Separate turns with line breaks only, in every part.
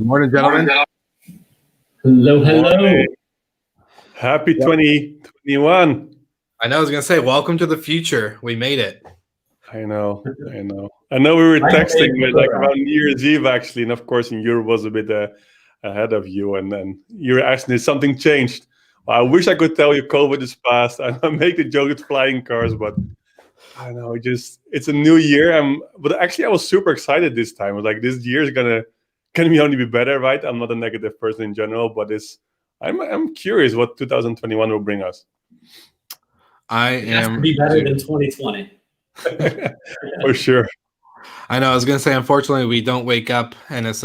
Good morning, gentlemen.
Hello, hello.
Morning. Happy 2021.
I know. I was gonna say, welcome to the future. We made it.
I know. I know we were texting like around New Year's Eve, actually, and of course, in Europe was a bit ahead of you, and then you were asking if something changed. Well, I wish I could tell you COVID is past. I make the joke with flying cars, but I know it's a new year. But actually, I was super excited this time. I was like, this year is gonna only be better, right? I'm not a negative person in general, but I'm curious what 2021 will bring us.
It has to be better than 2020.
For sure.
I know. I was gonna say, unfortunately, we don't wake up and it's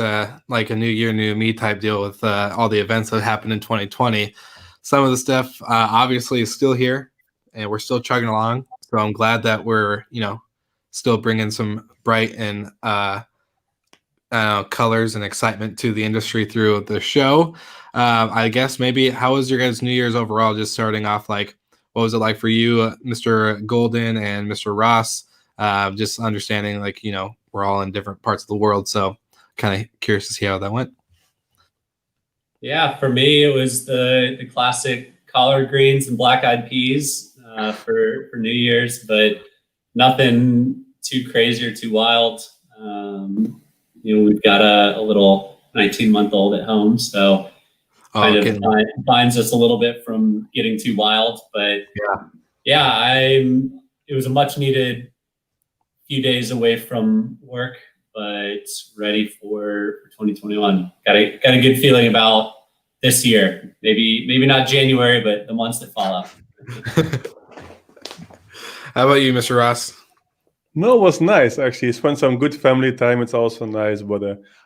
like a new year, new me type deal with all the events that happened in 2020. Some of the stuff obviously is still here, and we're still chugging along. So I'm glad that we're still bringing some bright and colors and excitement to the industry through the show. I guess maybe how was your guys' New Year's overall? Just starting off, like, what was it like for you, Mr. Golden and Mr. Ross? Just understanding, like, we're all in different parts of the world, so kind of curious to see how that went.
Yeah, for me, it was the classic collard greens and black-eyed peas for New Year's, but nothing too crazy or too wild. We've got a little 19-month-old at home, so kind of binds us a little bit from getting too wild. But it was a much-needed few days away from work, but ready for 2021. Got a good feeling about this year. Maybe not January, but the months that follow.
How about you, Mr. Ross?
No, it was nice, actually. Spent some good family time. It's also nice, but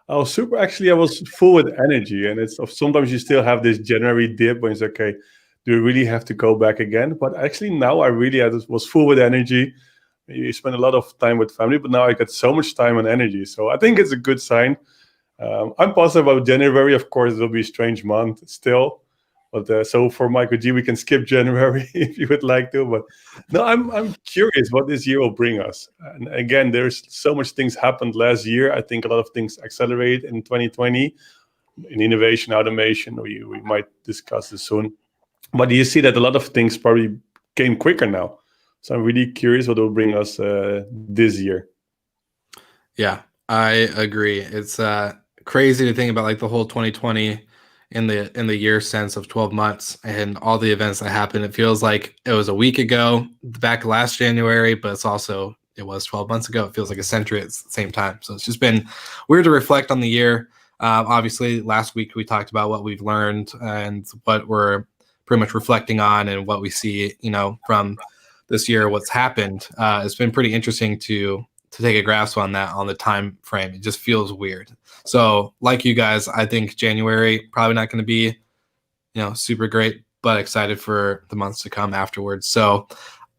I was full with energy, and sometimes you still have this January dip when it's okay, do you really have to go back again? But actually now I was full with energy. You spend a lot of time with family, but now I got so much time and energy. So I think it's a good sign. I'm positive about January. Of course, it'll be a strange month still. But so for Michael G, we can skip January if you would like to. But no, I'm curious what this year will bring us. And again, there's so much things happened last year. I think a lot of things accelerate in 2020 in innovation, automation. We might discuss this soon. But you see that a lot of things probably came quicker now. So I'm really curious what will bring us this year.
Yeah, I agree. It's crazy to think about, like, the whole 2020 in the year sense of 12 months and all the events that happened. It feels like it was a week ago, back last January, but it was 12 months ago. It feels like a century at the same time. So it's just been weird to reflect on the year. Obviously, last week we talked about what we've learned and what we're pretty much reflecting on and what we see, from this year, what's happened. It's been pretty interesting to take a grasp on that, on the time frame. It just feels weird. So like you guys, I think January probably not going to be, super great, but excited for the months to come afterwards. So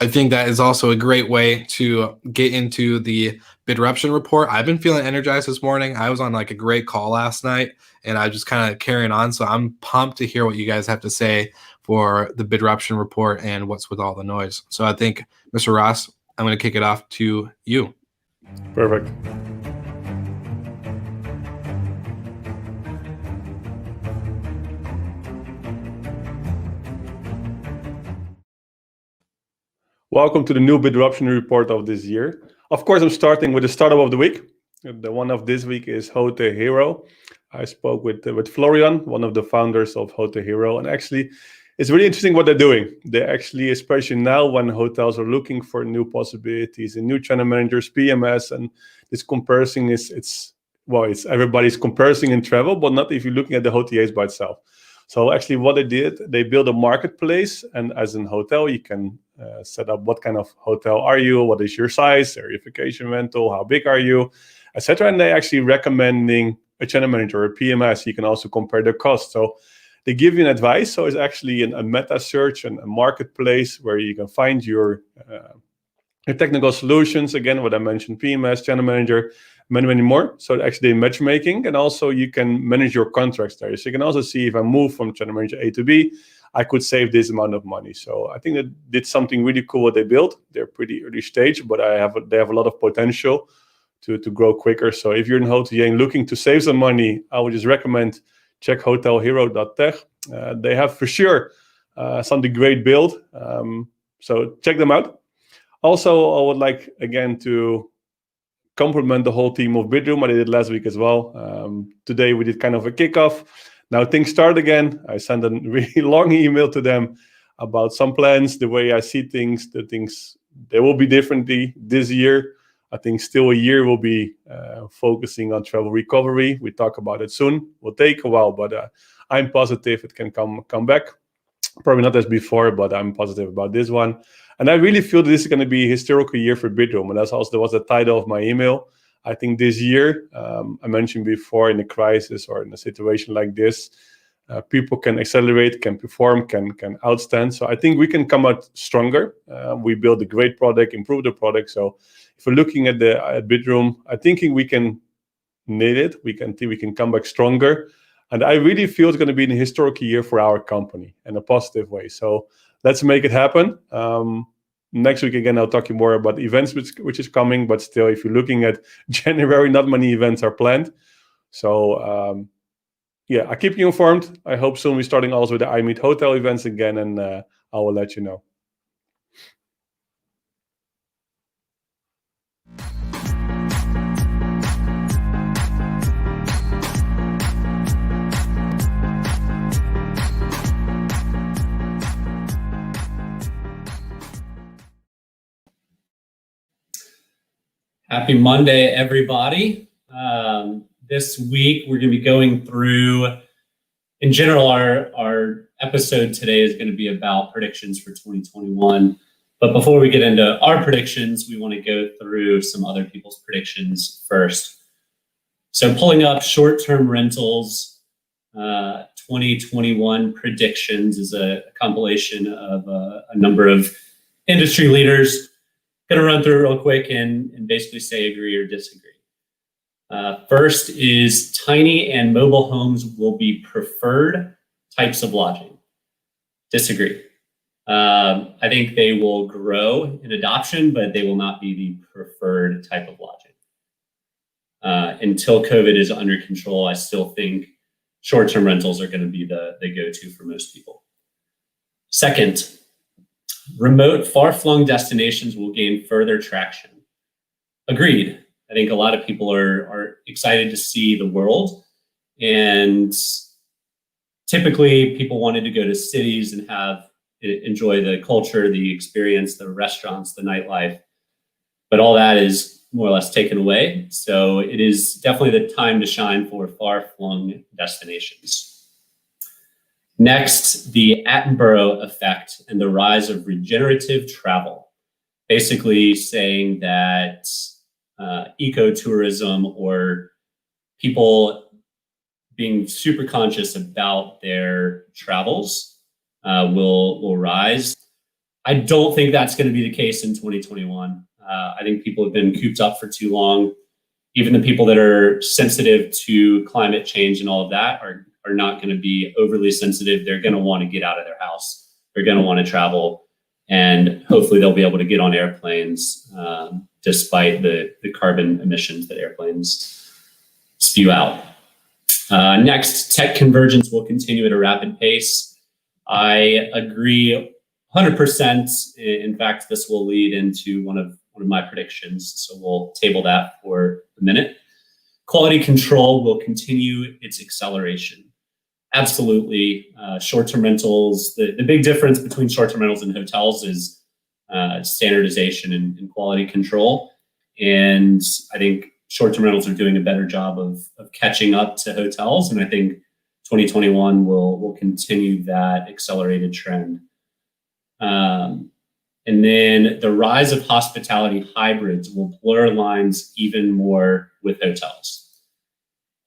I think that is also a great way to get into the Bidruption report. I've been feeling energized this morning. I was on like a great call last night, and I just kind of carrying on. So I'm pumped to hear what you guys have to say for the Bidruption report and what's with all the noise. So I think, Mr. Ross, I'm going to kick it off to you.
Perfect. Welcome to the new Bidruption report of this year. Of course, I'm starting with the startup of the week. The one of this week is Hotel Hero. I spoke with Florian, one of the founders of Hotel Hero, and actually, it's really interesting what they're doing. They actually, especially now when hotels are looking for new possibilities and new channel managers, PMS, and this comparison it's everybody's comparing in travel, but not if you're looking at the hoteliers by itself. So actually what they did, they built a marketplace, and as in hotel, you can set up what kind of hotel are you, what is your size, verification rental, how big are you, etc. And they actually recommending a channel manager or a PMS. You can also compare the cost. So they give you an advice. So it's actually a meta search and a marketplace where you can find your technical solutions. Again, what I mentioned, PMS, channel manager, many more. So actually matchmaking, and also you can manage your contracts there. So you can also see if I move from channel manager A to B, I could save this amount of money. So I think that did something really cool what they built. They're pretty early stage, but they have a lot of potential to grow quicker. So if you're in Hotel and looking to save some money, I would just recommend check hotelhero.tech. They have for sure something great built. So check them out. Also, I would like again to compliment the whole team of Bidroom. I did it last week as well. Today we did kind of a kickoff. Now things start again. I sent a really long email to them about some plans, the way I see things, they will be differently this year. I think still a year will be focusing on travel recovery. We talk about it soon. Will take a while, but I'm positive it can come back. Probably not as before, but I'm positive about this one. And I really feel this is going to be a historical year for Bidroom. And that's also was the title of my email. I think this year, I mentioned before, in a crisis or in a situation like this, people can accelerate, can perform, can outstand. So I think we can come out stronger. We build a great product, improve the product. So if we're looking at Bidroom, I'm thinking we can nail it. We can come back stronger. And I really feel it's going to be a historical year for our company in a positive way. So let's make it happen. Next week, again, I'll talk to you more about events which is coming. But still, if you're looking at January, not many events are planned. So, yeah, I keep you informed. I hope soon we're starting also with the I Meet Hotel events again, and I will let you know.
Happy Monday, everybody. This week, we're going to be going through, in general, our episode today is going to be about predictions for 2021. But before we get into our predictions, we want to go through some other people's predictions first. So pulling up short-term rentals 2021 predictions is a compilation of a number of industry leaders. Going to run through real quick and basically say agree or disagree. First is tiny and mobile homes will be preferred types of lodging. Disagree. I think they will grow in adoption, but they will not be the preferred type of lodging. Until COVID is under control, I still think short-term rentals are going to be the go-to for most people. Second, remote, far-flung destinations will gain further traction. Agreed. I think a lot of people are excited to see the world. And typically, people wanted to go to cities and enjoy the culture, the experience, the restaurants, the nightlife. But all that is more or less taken away. So it is definitely the time to shine for far-flung destinations. Next, the Attenborough effect and the rise of regenerative travel. Basically saying that ecotourism or people being super conscious about their travels will rise. I don't think that's going to be the case in 2021. I think people have been cooped up for too long. Even the people that are sensitive to climate change and all of that are not going to be overly sensitive. They're going to want to get out of their house. They're going to want to travel. And hopefully they'll be able to get on airplanes despite the carbon emissions that airplanes spew out. Next, tech convergence will continue at a rapid pace. I agree 100%. In fact, this will lead into one of my predictions. So we'll table that for a minute. Quality control will continue its acceleration. Absolutely. Short-term rentals, the big difference between short-term rentals and hotels is standardization and quality control. And I think short-term rentals are doing a better job of catching up to hotels. And I think 2021 will continue that accelerated trend. And then the rise of hospitality hybrids will blur lines even more with hotels.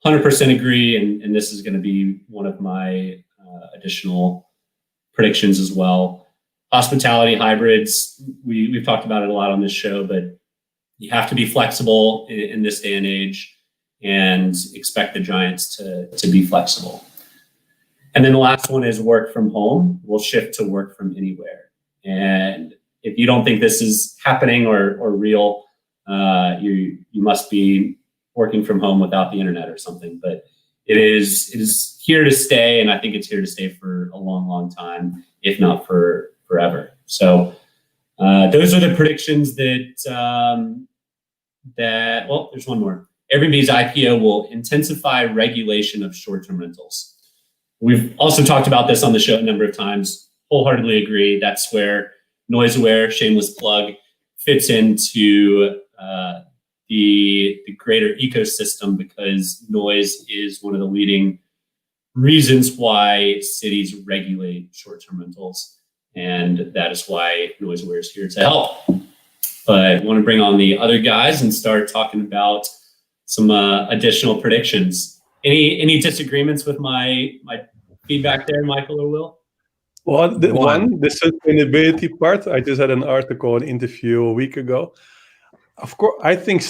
100% agree, and this is going to be one of my additional predictions as well. Hospitality hybrids, we've talked about it a lot on this show, but you have to be flexible in this day and age and expect the giants to be flexible. And then the last one is work from home will shift to work from anywhere. And if you don't think this is happening or real, you must be working from home without the internet or something. But it is here to stay, and I think it's here to stay for a long, long time, if not for forever. So those are the predictions that well, there's one more. Airbnb's IPO will intensify regulation of short-term rentals. We've also talked about this on the show a number of times. Wholeheartedly agree. That's where NoiseAware, shameless plug, fits into the greater ecosystem, because noise is one of the leading reasons why cities regulate short-term rentals, and that is why NoiseAware is here to help. But I want to bring on the other guys and start talking about some additional predictions. Any disagreements with my feedback there, Michael or Will?
Well, the sustainability part, I just had an article, an interview a week ago. Of course, I think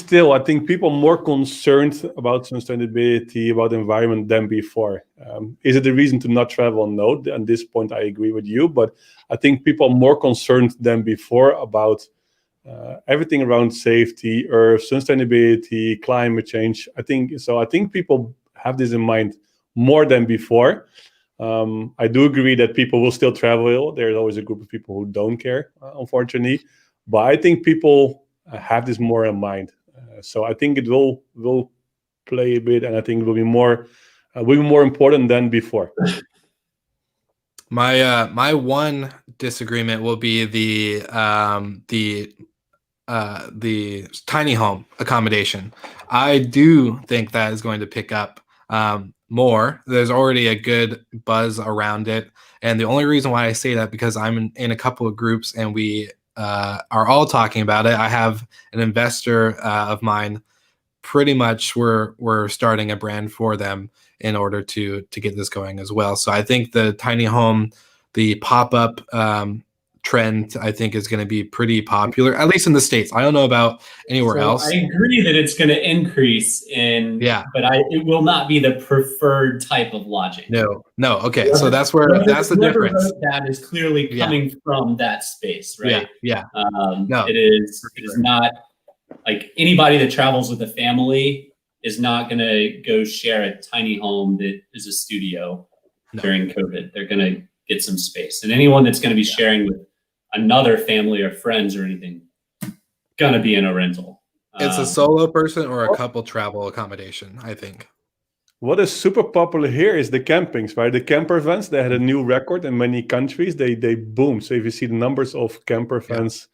people are more concerned about sustainability, about the environment than before. Is it a reason to not travel? No, at this point, I agree with you. But I think people are more concerned than before about everything around safety, earth, sustainability, climate change. I think people have this in mind more than before. I do agree that people will still travel. There's always a group of people who don't care, unfortunately. But I think people have this more in mind. So I think it will play a bit, and I think it will be more important than before.
My one disagreement will be the tiny home accommodation. I do think that is going to pick up more. There's already a good buzz around it, and the only reason why I say that, because I'm in a couple of groups and we are all talking about it. I have an investor of mine. Pretty much, we're starting a brand for them in order to get this going as well. So I think the tiny home, the pop-up trend, I think is going to be pretty popular, at least in the States. I don't know about anywhere else.
I agree that it's going to increase but it will not be the preferred type of lodging.
No. Okay. So that's the difference.
That is clearly coming from that space, right?
Yeah.
No, it is not like anybody that travels with a family is not going to go share a tiny home that is a studio during COVID. They're going to get some space, and anyone that's going to be sharing with another family or friends or anything, gonna be in a rental.
It's a solo person or a couple travel accommodation, I think.
What is super popular here is the campings, right? The camper vans, they had a new record in many countries. They boom. So if you see the numbers of camper vans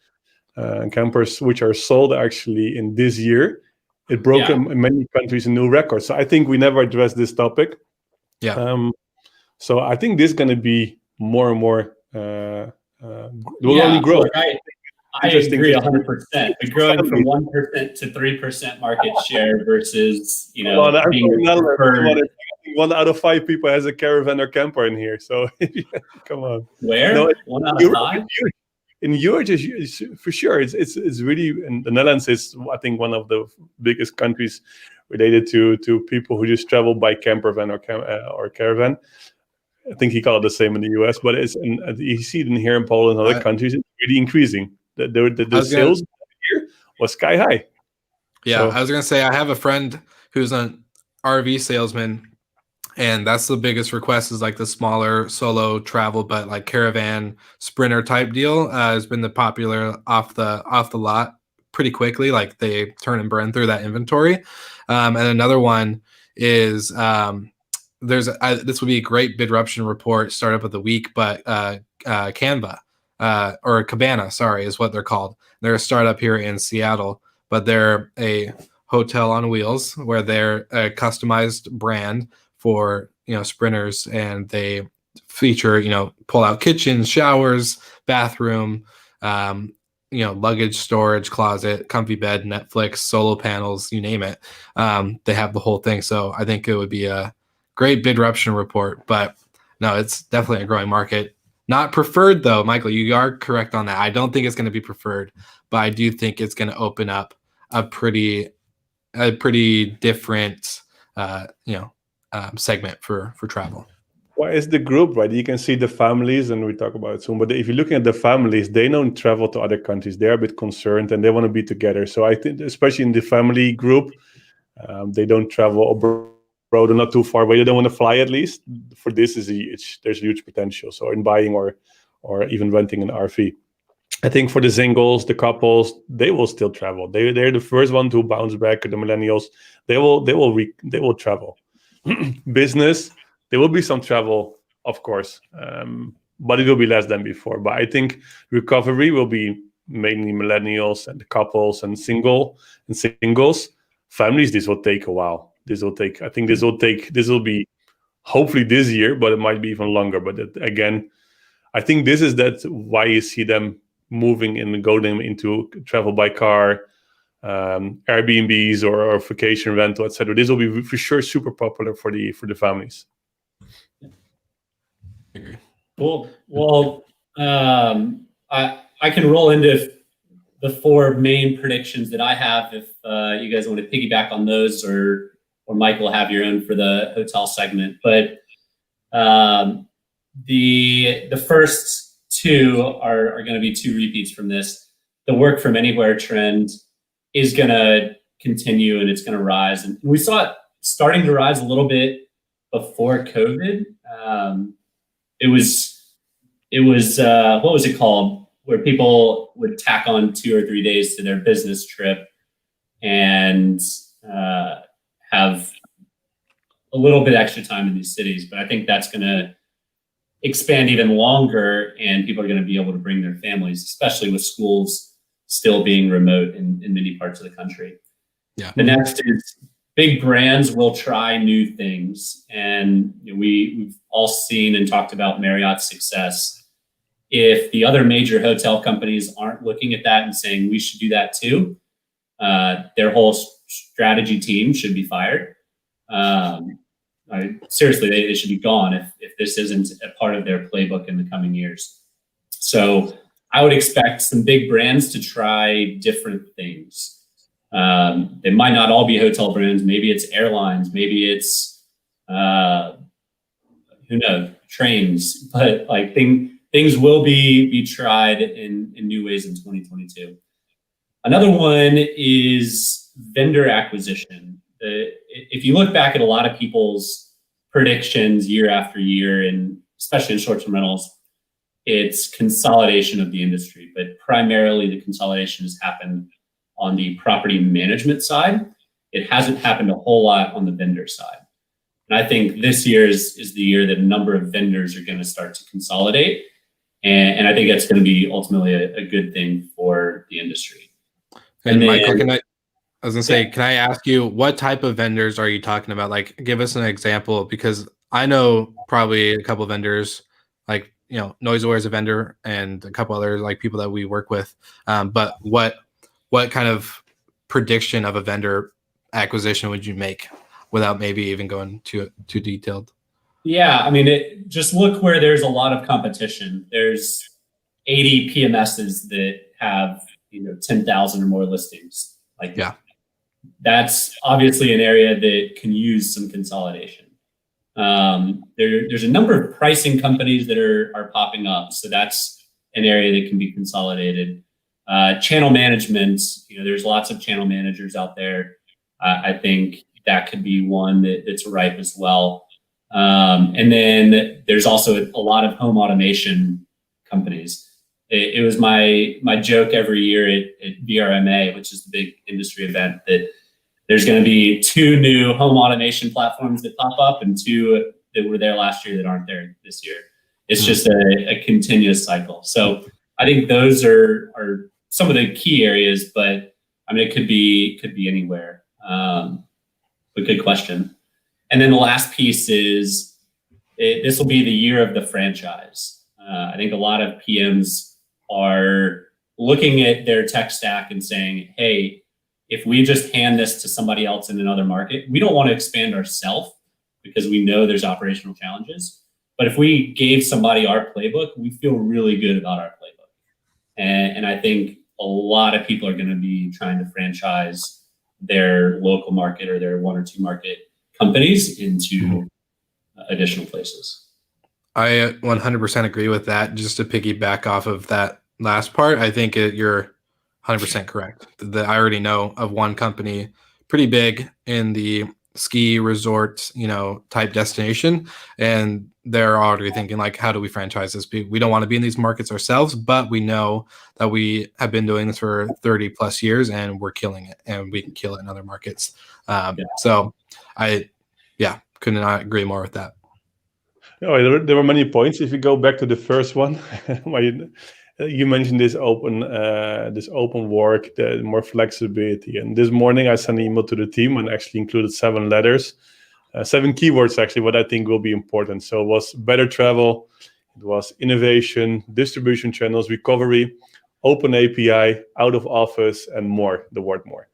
and campers which are sold actually in this year, it broke in many countries a new record. So I think we never addressed this topic. So I think this is going to be more and more will only grow.
I agree 100%. But growing from 1% to 3% market share versus,
one out of 5 people has a caravan or camper in here. So come on.
Where? No, 1 out of 5?
In Europe, for sure, it's really, in the Netherlands is, I think, one of the biggest countries related to people who just travel by camper van or caravan. I think he called it the same in the US, but you see it in here in Poland and other countries. It's really increasing. The sales here was sky high.
Yeah, so, I was gonna say I have a friend who's an RV salesman, and that's the biggest request is like the smaller solo travel, but like caravan sprinter type deal has been the popular off the lot pretty quickly. Like they turn and burn through that inventory. And another one is this would be a great Bidruption report startup of the week, but Canva or Cabana, sorry, is what they're called. They're a startup here in Seattle, but they're a hotel on wheels where they're a customized brand for sprinters, and they feature pull-out kitchens, showers, bathroom, luggage storage, closet, comfy bed, Netflix, solar panels, you name it. They have the whole thing. So I think it would be a great Bidruption report, but no, it's definitely a growing market. Not preferred though, Michael, you are correct on that. I don't think it's going to be preferred, but I do think it's going to open up a pretty different segment for travel.
why is the group, right? You can see the families, and we talk about it soon. But if you're looking at the families, they don't travel to other countries. They're a bit concerned, and they want to be together. So I think, especially in the family group, they don't travel abroad or not too far away. They don't want to fly, at least. For this, there's huge potential. So in buying or even renting an RV. I think for the singles, the couples, they will still travel. They're the first one to bounce back. The millennials, they will travel. Business, there will be some travel, of course, but it will be less than before. But I think recovery will be mainly millennials and the couples and singles. Families, this will take a while. This will be hopefully this year, but it might be even longer. But again, I think that's why you see them moving and going into travel by car, Airbnbs or vacation rental, etc. This will be for sure super popular for the families.
Cool. Well, I can roll into the four main predictions that I have. If you guys want to piggyback on those, or Mike will have your own for the hotel segment. But the first two are going to be two repeats from this. The work from anywhere trend is going to continue, and it's going to rise. And we saw it starting to rise a little bit before COVID. It was what was it called? Where people would tack on 2 or 3 days to their business trip and have a little bit extra time in these cities. But I think that's going to expand even longer, and people are going to be able to bring their families, especially with schools still being remote in many parts of the country.
Yeah.
The next is big brands will try new things. And we've all seen and talked about Marriott's success. If the other major hotel companies aren't looking at that and saying we should do that too, their whole strategy team should be fired. Seriously, they should be gone if this isn't a part of their playbook in the coming years. So I would expect some big brands to try different things. They might not all be hotel brands. Maybe it's airlines. Maybe it's who knows, trains. But like things will be tried in new ways in 2022. Another one is vendor acquisition. If you look back at a lot of people's predictions year after year, and especially in short-term rentals, it's consolidation of the industry, but primarily the consolidation has happened on the property management side. It hasn't happened a whole lot on the vendor side. And I think this year is the year that a number of vendors are going to start to consolidate. And I think that's going to be ultimately a good thing for the industry.
And Michael, can I ask you, what type of vendors are you talking about? Like, give us an example, because I know probably a couple of vendors, like, NoiseAware is a vendor, and a couple other like people that we work with. But what kind of prediction of a vendor acquisition would you make without maybe even going too detailed?
Yeah, I mean, just look where there's a lot of competition. There's 80 PMSs that have 10,000 or more listings. Like,
yeah,
that's obviously an area that can use some consolidation. There's a number of pricing companies that are popping up, so that's an area that can be consolidated. Channel management, there's lots of channel managers out there. I think that could be one that's ripe as well. And then there's also a lot of home automation companies. It was my joke every year at VRMA, which is the big industry event, that there's going to be 2 new home automation platforms that pop up and 2 that were there last year that aren't there this year. It's just a continuous cycle. So I think those are some of the key areas, but I mean, it could be anywhere. But good question. And then the last piece is this will be the year of the franchise. I think a lot of PMs are looking at their tech stack and saying, hey, if we just hand this to somebody else in another market, we don't want to expand ourselves because we know there's operational challenges. But if we gave somebody our playbook, we feel really good about our playbook. And I think a lot of people are going to be trying to franchise their local market or their 1 or 2 market companies into additional places.
I 100% agree with that. Just to piggyback off of that last part, I think you're 100% correct. I already know of one company pretty big in the ski resort, type destination, and they're already thinking like, how do we franchise this? We don't want to be in these markets ourselves, but we know that we have been doing this for 30 plus years and we're killing it, and we can kill it in other markets. So I, could not agree more with that.
There were many points. If you go back to the first one, you mentioned this open work, the more flexibility. And this morning I sent an email to the team and actually included 7 letters, 7 keywords actually, what I think will be important. So it was better travel, it was innovation, distribution channels, recovery, open API, out of office, and more, the word more.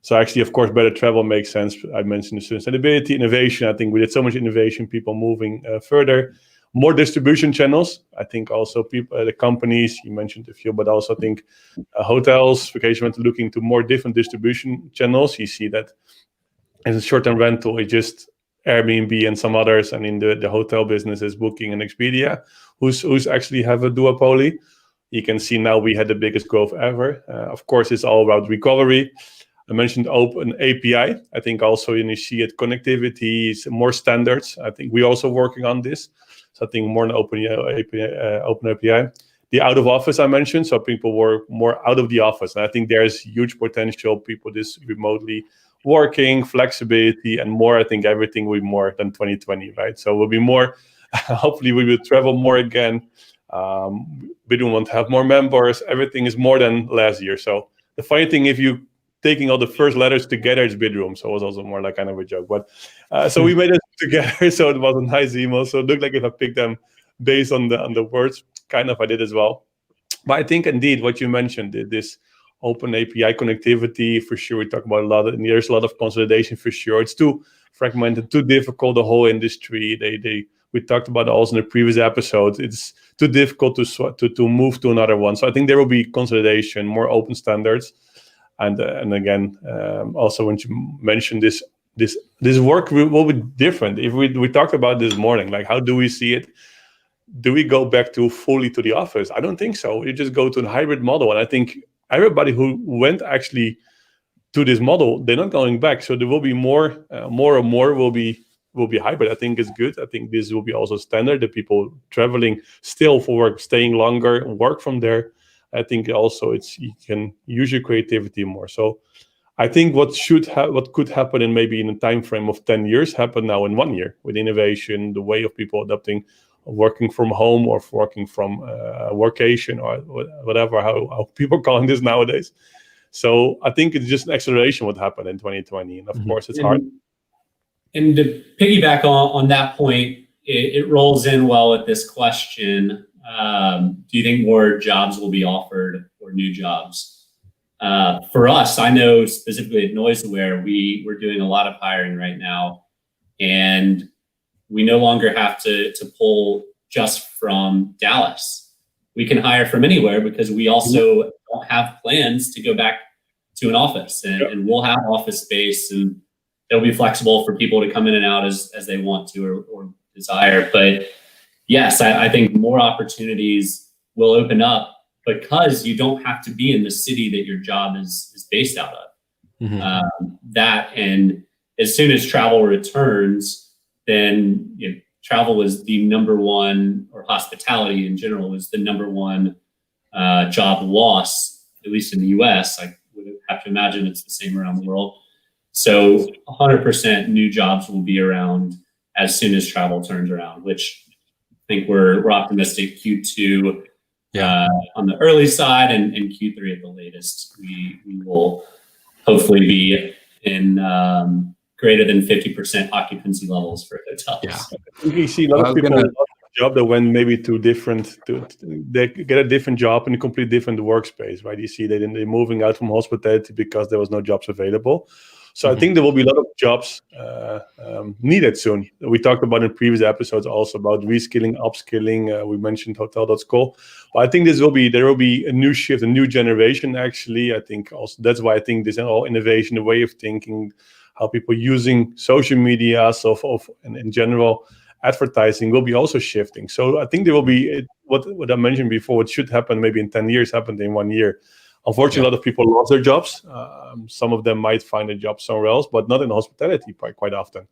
So actually, of course, better travel makes sense. I mentioned the sustainability, innovation. I think we did so much innovation, people moving further. More distribution channels. I think also people, the companies, you mentioned a few, but also I think hotels, vacation rental, looking to more different distribution channels. You see that in short-term rental, it's just Airbnb and some others, and in the hotel business is Booking and Expedia, who's actually have a duopoly. You can see now we had the biggest growth ever. Of course, it's all about recovery. I mentioned open API. I think also you see it connectivity, more standards. I think we're also working on this. So I think more an open API. The out of office I mentioned, so people were more out of the office. And I think there's huge potential, people this remotely working, flexibility, and more. I think everything will be more than 2020, right? So we'll be more, hopefully we will travel more again. We don't want to have more members. Everything is more than last year. So the funny thing, if you taking all the first letters together, it's Bidroom. So it was also more like kind of a joke. But so we made it together. So it was a nice email. So it looked like if I picked them based on the words, kind of I did as well. But I think indeed what you mentioned, this open API connectivity, for sure, we talk about a lot. And there's a lot of consolidation for sure. It's too fragmented, too difficult, the whole industry. We talked about also in the previous episode. It's too difficult to move to another one. So I think there will be consolidation, more open standards. And again, also when you mentioned this work will be different. If we talked about this morning, like how do we see it? Do we go back to fully to the office? I don't think so. You just go to a hybrid model, and I think everybody who went actually to this model, they're not going back. So there will be more and more will be hybrid. I think it's good. I think this will be also standard. The people traveling still for work, staying longer, and work from there. I think also you can use your creativity more. So I think what could happen in maybe in a time frame of 10 years happen now in 1 year with innovation, the way of people adapting, working from home or working from workation or whatever, how people are calling this nowadays. So I think it's just an acceleration what happened in 2020. And of course it's hard.
And to piggyback on that point, it rolls in well with this question. Do you think more jobs will be offered or new jobs? For us, I know specifically at NoiseAware, we're doing a lot of hiring right now, and we no longer have to pull just from Dallas. We can hire from anywhere because we also don't have plans to go back to an office, and we'll have office space, and it'll be flexible for people to come in and out as they want to or desire. But yes, I think more opportunities will open up because you don't have to be in the city that your job is based out of. And as soon as travel returns, then travel is the number one, or hospitality in general is the number one job loss, at least in the US. I would have to imagine it's the same around the world. So 100% new jobs will be around as soon as travel turns around, which I think we're optimistic Q2 on the early side and Q3 at the latest. We will hopefully be in greater than 50% occupancy levels for hotels.
Yeah. I think you see a lot of people job that went maybe they get a different job in a completely different workspace, right? You see they're moving out from hospitality because there was no jobs available. So I think there will be a lot of jobs needed soon. We talked about in previous episodes also about reskilling, upskilling. We mentioned Hotel.school. But I think there will be a new shift, a new generation. Actually, I think also that's why I think this all innovation, the way of thinking, how people using social media, and in general, advertising will be also shifting. So I think there will be what I mentioned before. What should happen maybe in 10 years happened in 1 year. Unfortunately, a lot of people lost their jobs. Some of them might find a job somewhere else, but not in hospitality quite often.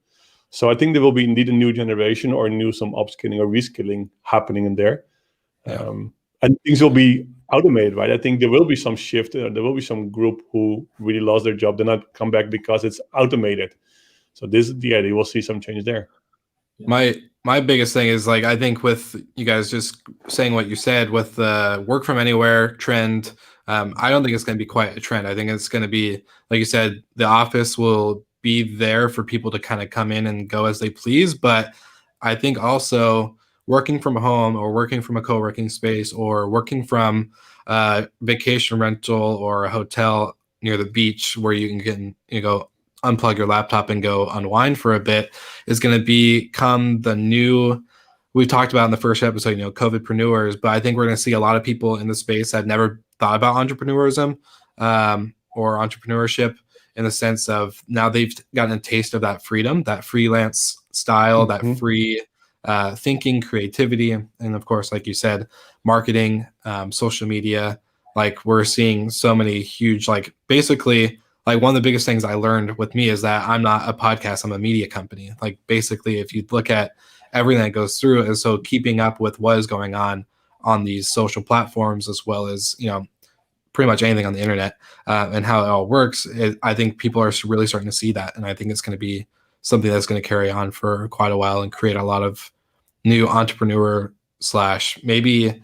So I think there will be indeed a new generation or some upskilling or reskilling happening in there. And things will be automated, right? I think there will be some shift. There will be some group who really lost their job. They're not come back because it's automated. So you will see some change there.
My biggest thing is, like, I think with you guys just saying what you said with the work from anywhere trend, I don't think it's going to be quite a trend. I think it's going to be, like you said, the office will be there for people to kind of come in and go as they please. But I think also working from home or working from a co-working space or working from a vacation rental or a hotel near the beach where you can go unplug your laptop and go unwind for a bit is going to become the new, we talked about in the first episode, COVIDpreneurs, but I think we're going to see a lot of people in the space that never thought about entrepreneurism or entrepreneurship, in the sense of now they've gotten a taste of that freedom, that freelance style, that free thinking, creativity, and of course, like you said, marketing, social media. Like, we're seeing so many huge, like, basically, like, one of the biggest things I learned with me is that I'm not a podcast, I'm a media company. Like, basically, if you look at everything that goes through, and so keeping up with what is going on these social platforms, as well as, pretty much anything on the internet, and how it all works, I think people are really starting to see that. And I think it's going to be something that's going to carry on for quite a while and create a lot of new entrepreneur / maybe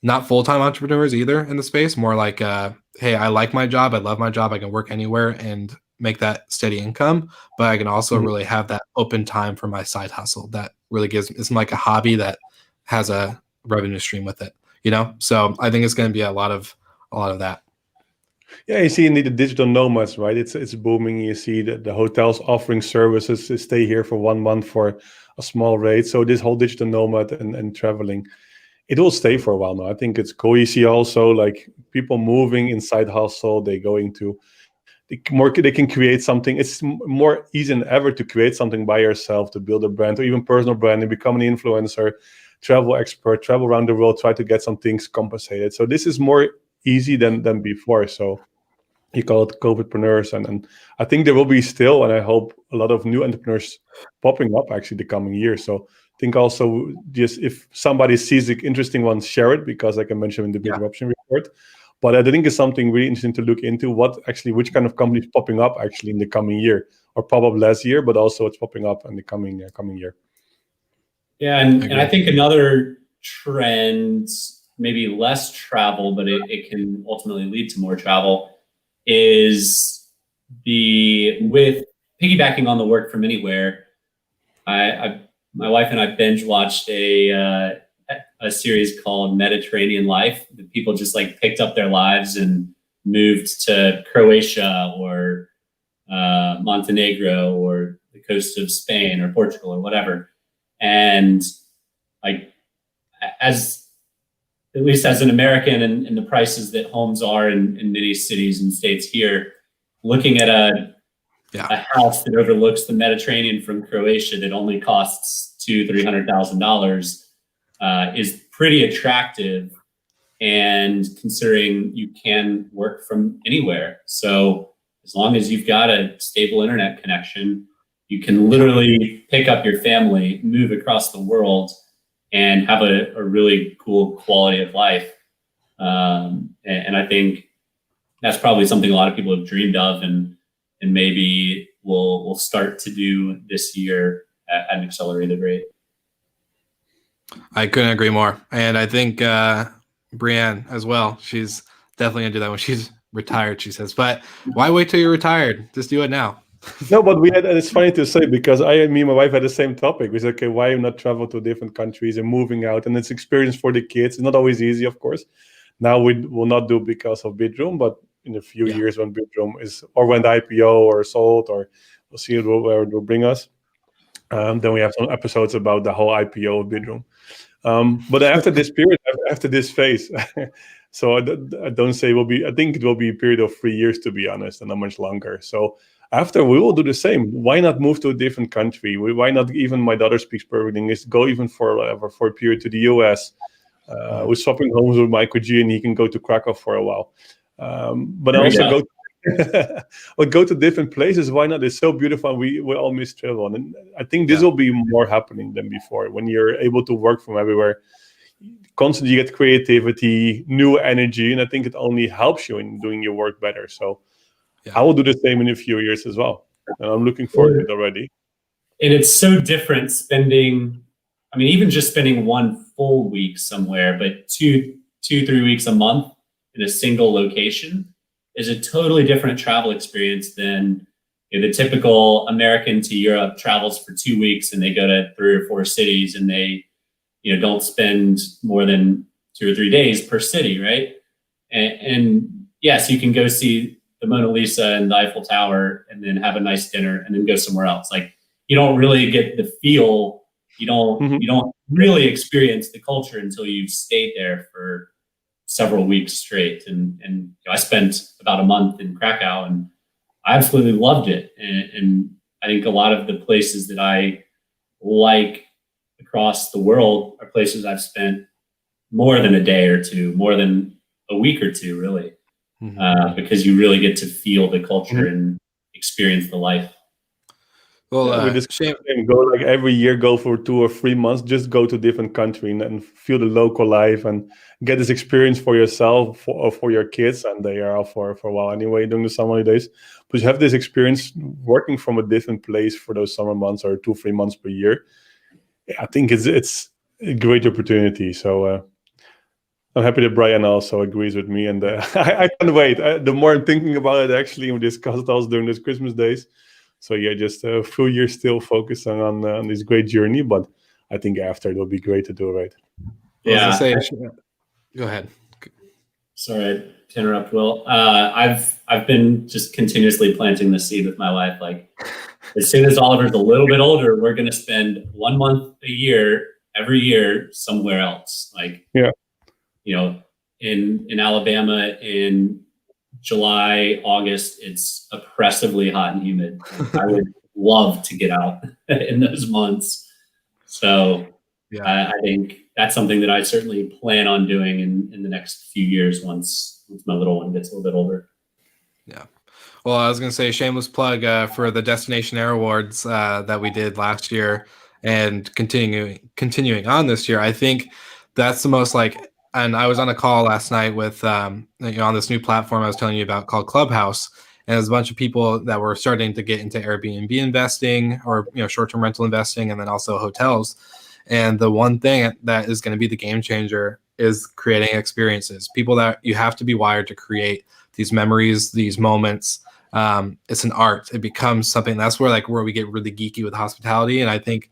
not full-time entrepreneurs either in the space, more like, hey, I like my job, I love my job, I can work anywhere and make that steady income, but I can also really have that open time for my side hustle that really it's like a hobby that has a revenue stream with it, So I think it's going to be a lot of that.
Yeah, you see indeed the digital nomads, right? It's booming. You see the hotels offering services to stay here for 1 month for a small rate. So this whole digital nomad and traveling, it will stay for a while now. I think it's cool. You see also like people moving inside hustle. They can create something. It's more easy than ever to create something by yourself, to build a brand or even personal brand and become an influencer, travel expert, travel around the world, try to get some things compensated. So this is more easy than before. So you call it COVIDpreneurs, and I think there will be still, and I hope a lot of new entrepreneurs popping up actually the coming year. So I think also just if somebody sees the interesting one, share it, because like I mentioned in the big option report. But I think it's something really interesting to look into which kind of companies popping up actually in the coming year, or pop up last year, but also it's popping up in the coming year.
Yeah, and I think another trend, maybe less travel, but it can ultimately lead to more travel, is with piggybacking on the work from anywhere. My wife and I binge watched a series called Mediterranean Life. The people just like picked up their lives and moved to Croatia or Montenegro or the coast of Spain or Portugal or whatever. And like, at least as an American, and the prices that homes are in many cities and states here, looking at a house that overlooks the Mediterranean from Croatia that only costs $200,000-$300,000 is pretty attractive. And considering you can work from anywhere, so as long as you've got a stable internet connection, you can literally pick up your family, move across the world, and have a really cool quality of life. And I think that's probably something a lot of people have dreamed of, and maybe we'll start to do this year at an accelerated rate.
I couldn't agree more. And I think Brianne as well, she's definitely gonna do that when she's retired, she says. But why wait till you're retired? Just do it now.
No, but it's funny to say, because me and my wife had the same topic. We said, okay, why not travel to different countries and moving out? And it's experience for the kids. It's not always easy, of course. Now we will not do because of Bidroom, but in a few years when Bidroom is, or when the IPO or sold, or we'll see where it will bring us. Then we have some episodes about the whole IPO of Bidroom. But after this period, after this phase, so I don't say I think it will be a period of 3 years, to be honest, and not much longer. So after we will do the same. Why not move to a different country? Why not, even my daughter speaks perfect English, go even for whatever, for a period to the US. We're swapping homes with Michael G, and he can go to Krakow for a while. But
There we
also
go.
go to different places. Why not? It's so beautiful. We all miss travel, and I think this
Yeah.
will be more happening than before. When you're able to work from everywhere, constantly get creativity, new energy, and I think it only helps you in doing your work better. So
Yeah.
I will do the same in a few years as well, and I'm looking forward to it already.
And it's so different spending, I mean, even just spending one full week somewhere, but 3 weeks a month in a single location is a totally different travel experience than the typical American to Europe travels for 2 weeks and they go to 3 or 4 cities and they, don't spend more than 2 or 3 days per city, right? And yes, you can go see the Mona Lisa and the Eiffel Tower and then have a nice dinner and then go somewhere else. Like, you don't really get the feel. You don't really experience the culture until you've stayed there for several weeks straight. And I spent about a month in Krakow and I absolutely loved it. And I think a lot of the places that I like across the world are places I've spent more than a day or two, more than a week or two, really, because you really get to feel the culture and experience the life.
Well,
We just
Shane,
go like every year, go for 2 or 3 months, just go to different country and feel the local life and get this experience for yourself or for your kids. And they are out for a while anyway during the summer holidays. But you have this experience working from a different place for those summer months or 2-3 months per year. I think it's a great opportunity. So I'm happy that Brian also agrees with me, and I can't wait. The more I'm thinking about it, actually, we discussed also during these Christmas days. So yeah, just a few years still focusing on this great journey, but I think after it will be great to do it right.
Yeah.
Go ahead.
Sorry to interrupt, Will. I've been just continuously planting the seed with my wife. Like, as soon as Oliver's a little bit older, we're going to spend 1 month a year, every year, somewhere else. Like, in Alabama in July, August, it's oppressively hot and humid. I would love to get out in those months. So I think that's something that I certainly plan on doing in the next few years once my little one gets a little bit older.
Yeah. Well, I was going to say shameless plug for the Destination Air Awards that we did last year and continuing on this year. I think that's the most and I was on a call last night with, on this new platform I was telling you about called Clubhouse. And there's a bunch of people that were starting to get into Airbnb investing or, short-term rental investing, and then also hotels. And the one thing that is going to be the game changer is creating experiences. People that you have to be wired to create these memories, these moments. It's an art. It becomes something that's where we get really geeky with hospitality. And I think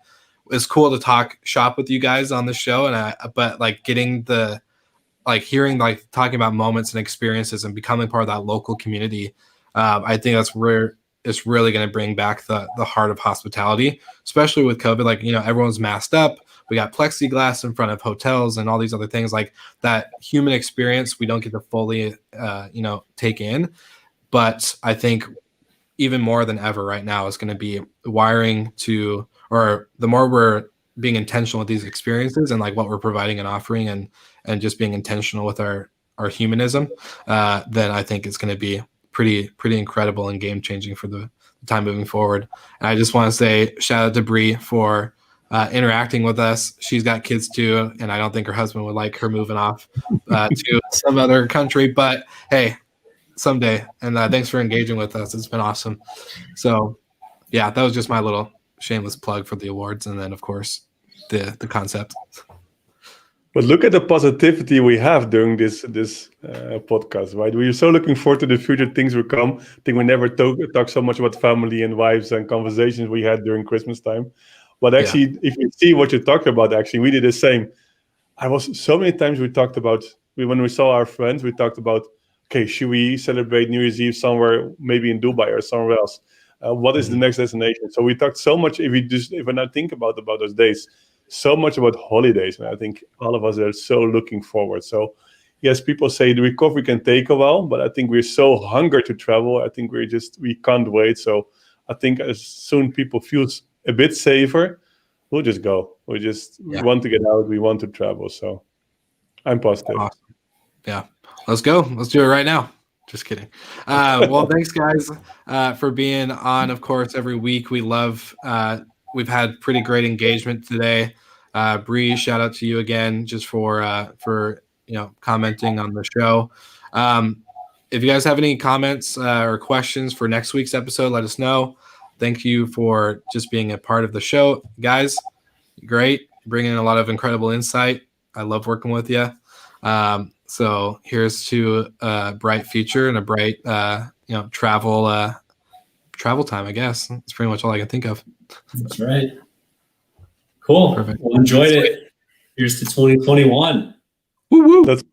it's cool to talk shop with you guys on the show. But getting hearing talking about moments and experiences and becoming part of that local community. I think that's where it's really going to bring back the heart of hospitality, especially with COVID. Everyone's masked up. We got plexiglass in front of hotels and all these other things. Like that human experience, we don't get to fully, take in. But I think even more than ever right now is going to be wiring to, or the more we're being intentional with these experiences and what we're providing and offering and just being intentional with our humanism, then I think it's going to be pretty incredible and game changing for the time moving forward. And I just want to say shout out to Bree for interacting with us. She's got kids too, and I don't think her husband would like her moving off to some other country, but hey, someday. And thanks for engaging with us. It's been awesome. So yeah, that was just my little shameless plug for the awards, and then of course the concept.
But look at the positivity we have during this podcast, right? We're so looking forward to the future things will come. I think we never talk so much about family and wives and conversations we had during Christmas time. But actually, if you see what you talked about, actually, we did the same. I was so many times we talked about, when we saw our friends, we talked about, okay, should we celebrate New Year's Eve somewhere, maybe in Dubai or somewhere else? What is the next destination? So we talked so much, if I think about those days, so much about holidays. And I think all of us are so looking forward. So yes, people say the recovery can take a while, but I think we're so hungry to travel. I think we can't wait. So I think as soon people feel a bit safer, we'll just go. We want to get out. We want to travel. So I'm positive.
Awesome. Yeah, let's go. Let's do it right now. Just kidding. Well, thanks guys for being on. Of course, every week we love. We've had pretty great engagement today. Bree, shout out to you again just for commenting on the show. If you guys have any comments or questions for next week's episode, let us know. Thank you for just being a part of the show, guys. Great, bringing in a lot of incredible insight. I love working with you. So here's to a bright future and a bright, travel time, I guess. That's pretty much all I can think of.
That's right. Cool.
Perfect.
Well, enjoyed it. Here's to 2021.
Woo woo.
That's